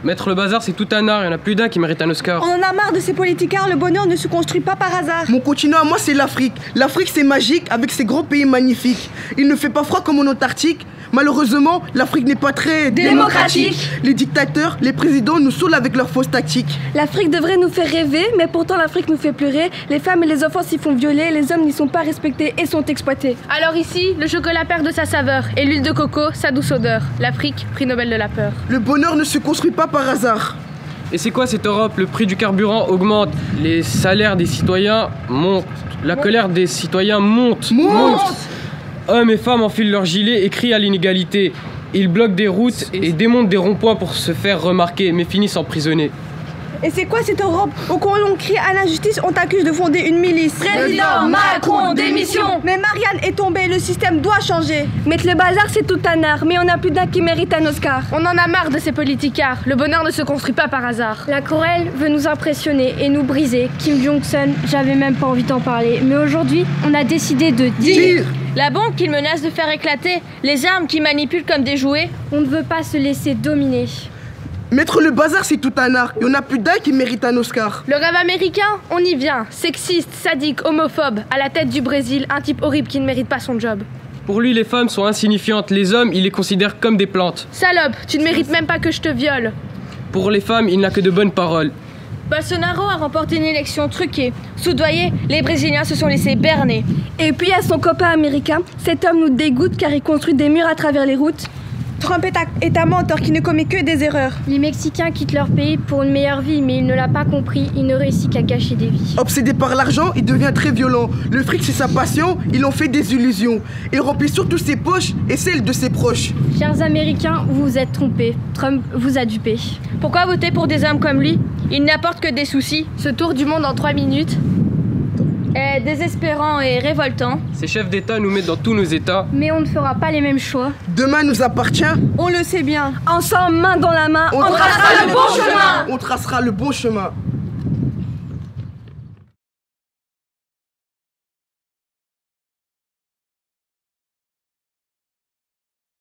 Mettre le bazar, c'est tout un art, il y en a plus d'un qui mérite un Oscar. On en a marre de ces politicards, le bonheur ne se construit pas par hasard. Mon continent à moi, c'est l'Afrique. L'Afrique, c'est magique avec ses grands pays magnifiques. Il ne fait pas froid comme en Antarctique. Malheureusement, l'Afrique n'est pas très démocratique. Les dictateurs, les présidents nous saoulent avec leurs fausses tactiques. L'Afrique devrait nous faire rêver, mais pourtant l'Afrique nous fait pleurer. Les femmes et les enfants s'y font violer, les hommes n'y sont pas respectés et sont exploités. Alors ici, le chocolat perd de sa saveur et l'huile de coco sa douce odeur. L'Afrique, prix Nobel de la peur. Le bonheur ne se construit pas par hasard. Et c'est quoi cette Europe? Le prix du carburant augmente, les salaires des citoyens montent, la colère des citoyens monte. Hommes et femmes enfilent leurs gilets et crient à l'inégalité. Ils bloquent des routes et démontent des ronds-points pour se faire remarquer, mais finissent emprisonnés. Et c'est quoi cette Europe? Au coin l'on crie à l'injustice, on t'accuse de fonder une milice. Président Macron, démission! Mais Marianne est tombée, le système doit changer. Mettre le bazar, c'est tout un art, mais on a plus d'un qui mérite un Oscar. On en a marre de ces politicards. Le bonheur ne se construit pas par hasard. La Corelle veut nous impressionner et nous briser. Kim Jong-un, j'avais même pas envie d'en parler. Mais aujourd'hui, on a décidé de dire. La bombe qu'il menace de faire éclater, les armes qu'il manipule comme des jouets. On ne veut pas se laisser dominer. Mettre le bazar, c'est tout un art. Il y en a plus d'un qui mérite un Oscar. Le rêve américain, on y vient. Sexiste, sadique, homophobe. À la tête du Brésil, un type horrible qui ne mérite pas son job. Pour lui, les femmes sont insignifiantes, les hommes, il les considère comme des plantes. Salope, tu ne mérites même pas que je te viole. Pour les femmes, il n'a que de bonnes paroles. Bolsonaro a remporté une élection truquée. Soudoyé, les Brésiliens se sont laissés berner. Et puis à son copain américain, cet homme nous dégoûte car il construit des murs à travers les routes. Trump est un menteur qui ne commet que des erreurs. Les Mexicains quittent leur pays pour une meilleure vie, mais il ne l'a pas compris, il ne réussit qu'à gâcher des vies. Obsédé par l'argent, il devient très violent. Le fric, c'est sa passion, il en fait des illusions. Il remplit surtout ses poches et celles de ses proches. Chers Américains, vous vous êtes trompés. Trump vous a dupés. Pourquoi voter pour des hommes comme lui? Il n'apporte que des soucis. Ce tour du monde en 3 minutes est désespérant et révoltant. Ces chefs d'État nous mettent dans tous nos états. Mais on ne fera pas les mêmes choix. Demain nous appartient. On le sait bien. Ensemble, main dans la main, on tracera le bon chemin. On tracera le bon chemin.